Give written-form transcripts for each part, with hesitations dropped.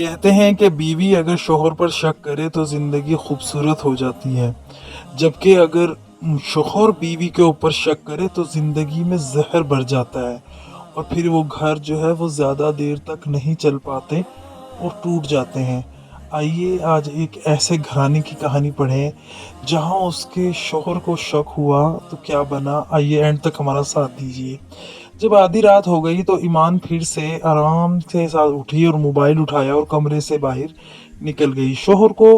کہتے ہیں کہ بیوی اگر شوہر پر شک کرے تو زندگی خوبصورت ہو جاتی ہے، جبکہ اگر شوہر بیوی کے اوپر شک کرے تو زندگی میں زہر بھر جاتا ہے، اور پھر وہ گھر جو ہے وہ زیادہ دیر تک نہیں چل پاتے اور ٹوٹ جاتے ہیں۔ آئیے آج ایک ایسے گھرانے کی کہانی پڑھیں جہاں اس کے شوہر کو شک ہوا تو کیا بنا۔ آئیے اینڈ تک ہمارا ساتھ دیجیے۔ جب آدھی رات ہو گئی تو ایمان پھر سے آرام کے ساتھ اٹھی اور موبائل اٹھایا اور کمرے سے باہر نکل گئی۔ شوہر کو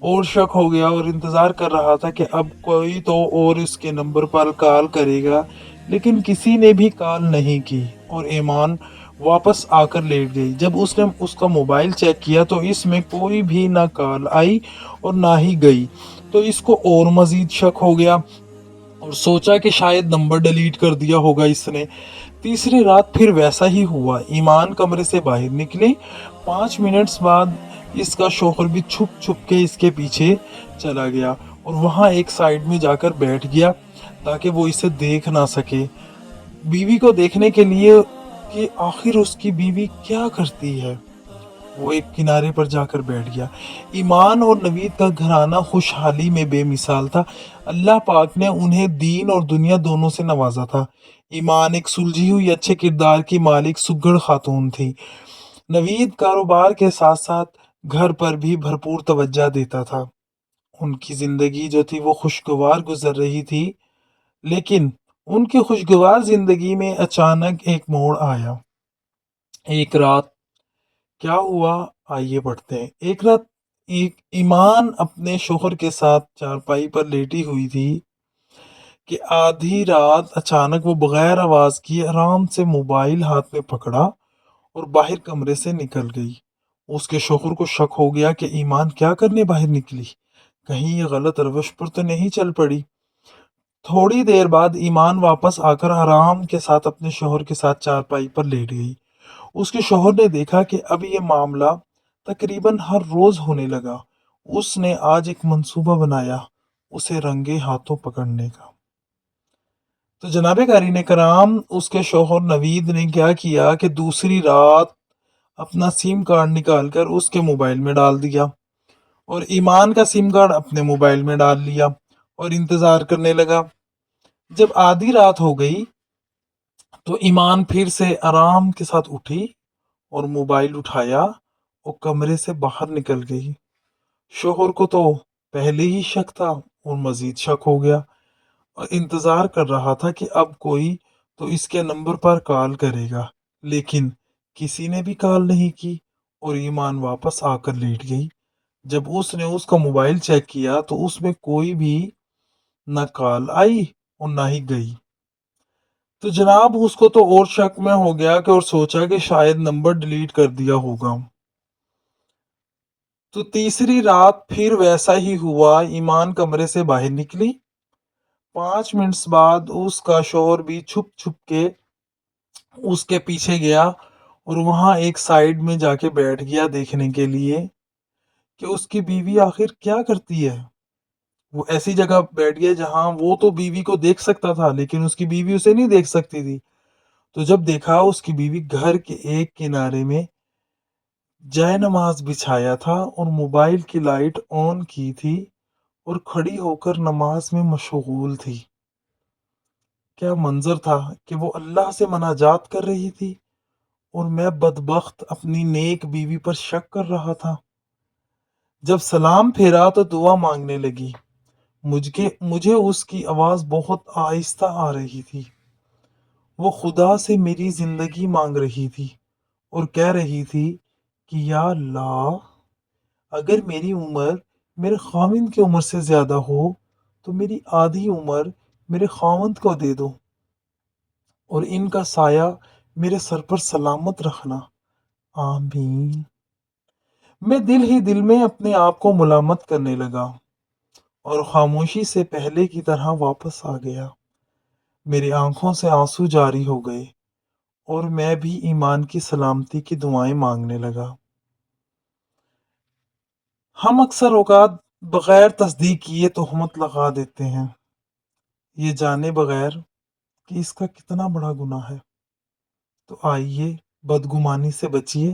اور شک ہو گیا اور انتظار کر رہا تھا کہ اب کوئی تو اور اس کے نمبر پر کال کرے گا، لیکن کسی نے بھی کال نہیں کی اور ایمان واپس آ کر لیٹ گئی۔ جب اس نے اس کا موبائل چیک کیا تو اس میں کوئی بھی نہ کال آئی اور نہ ہی گئی، تو اس کو اور مزید شک ہو گیا اور سوچا کہ شاید نمبر ڈیلیٹ کر دیا ہوگا اس نے۔ تیسری رات پھر ویسا ہی ہوا۔ ایمان کمرے سے باہر نکلی۔ 5 منٹس بعد اس کا شوہر بھی چھپ چھپ کے اس کے پیچھے چلا گیا اور وہاں ایک سائڈ میں جا کر بیٹھ گیا تاکہ وہ اسے دیکھ نہ سکے، بیوی کو دیکھنے کے لیے کہ آخر اس کی بیوی کیا کرتی ہے۔ وہ ایک کنارے پر جا کر بیٹھ گیا۔ ایمان اور نوید کا گھرانہ خوشحالی میں بے مثال تھا۔ اللہ پاک نے انہیں دین اور دنیا دونوں سے نوازا تھا۔ ایمان ایک سلجھی ہوئی اچھے کردار کی مالک سگڑ خاتون تھی۔ نوید کاروبار کے ساتھ ساتھ گھر پر بھی بھرپور توجہ دیتا تھا۔ ان کی زندگی جو تھی وہ خوشگوار گزر رہی تھی، لیکن ان کی خوشگوار زندگی میں اچانک ایک موڑ آیا۔ ایک رات کیا ہوا، آئیے پڑھتے ہیں۔ ایک رات ایمان اپنے شوہر کے ساتھ چارپائی پر لیٹی ہوئی تھی کہ آدھی رات اچانک وہ بغیر آواز کی آرام سے موبائل ہاتھ میں پکڑا اور باہر کمرے سے نکل گئی۔ اس کے شوہر کو شک ہو گیا کہ ایمان کیا کرنے باہر نکلی، کہیں یہ غلط روش پر تو نہیں چل پڑی۔ تھوڑی دیر بعد ایمان واپس آ کر آرام کے ساتھ اپنے شوہر کے ساتھ چارپائی پر لیٹ گئی۔ اس کے شوہر نے دیکھا کہ اب یہ معاملہ تقریباً ہر روز ہونے لگا۔ اس نے آج ایک منصوبہ بنایا، اسے رنگے ہاتھوں پکڑنے کا۔ تو جناب قارئین کرام، اس کے شوہر نوید نے کیا کیا کہ دوسری رات اپنا سیم کارڈ نکال کر اس کے موبائل میں ڈال دیا اور ایمان کا سیم کارڈ اپنے موبائل میں ڈال لیا اور انتظار کرنے لگا۔ جب آدھی رات ہو گئی تو ایمان پھر سے آرام کے ساتھ اٹھی اور موبائل اٹھایا اور کمرے سے باہر نکل گئی۔ شوہر کو تو پہلے ہی شک تھا اور مزید شک ہو گیا اور انتظار کر رہا تھا کہ اب کوئی تو اس کے نمبر پر کال کرے گا، لیکن کسی نے بھی کال نہیں کی اور ایمان واپس آ کر لیٹ گئی۔ جب اس نے اس کا موبائل چیک کیا تو اس میں کوئی بھی نہ کال آئی اور نہ ہی گئی، تو جناب اس کو تو اور شک میں ہو گیا کہ اور سوچا کہ شاید نمبر ڈیلیٹ کر دیا ہوگا۔ تو تیسری رات پھر ویسا ہی ہوا۔ ایمان کمرے سے باہر نکلی۔ 5 منٹس بعد اس کا شوہر بھی چھپ چھپ کے اس کے پیچھے گیا اور وہاں ایک سائڈ میں جا کے بیٹھ گیا دیکھنے کے لیے کہ اس کی بیوی آخر کیا کرتی ہے۔ وہ ایسی جگہ بیٹھ گیا جہاں وہ تو بیوی کو دیکھ سکتا تھا لیکن اس کی بیوی اسے نہیں دیکھ سکتی تھی۔ تو جب دیکھا اس کی بیوی گھر کے ایک کنارے میں جائے نماز بچھایا تھا اور موبائل کی لائٹ آن کی تھی اور کھڑی ہو کر نماز میں مشغول تھی۔ کیا منظر تھا کہ وہ اللہ سے مناجات کر رہی تھی اور میں بدبخت اپنی نیک بیوی پر شک کر رہا تھا۔ جب سلام پھیرا تو دعا مانگنے لگی۔ مجھے اس کی آواز بہت آہستہ آ رہی تھی۔ وہ خدا سے میری زندگی مانگ رہی تھی اور کہہ رہی تھی کہ یا اللہ، اگر میری عمر میرے خاوند کی عمر سے زیادہ ہو تو میری آدھی عمر میرے خاوند کو دے دو اور ان کا سایہ میرے سر پر سلامت رکھنا، آمین۔ میں دل ہی دل میں اپنے آپ کو ملامت کرنے لگا اور خاموشی سے پہلے کی طرح واپس آ گیا۔ میری آنکھوں سے آنسو جاری ہو گئے اور میں بھی ایمان کی سلامتی کی دعائیں مانگنے لگا۔ ہم اکثر اوقات بغیر تصدیق کیے تہمت لگا دیتے ہیں، یہ جانے بغیر کہ اس کا کتنا بڑا گناہ ہے۔ تو آئیے بدگمانی سے بچیے،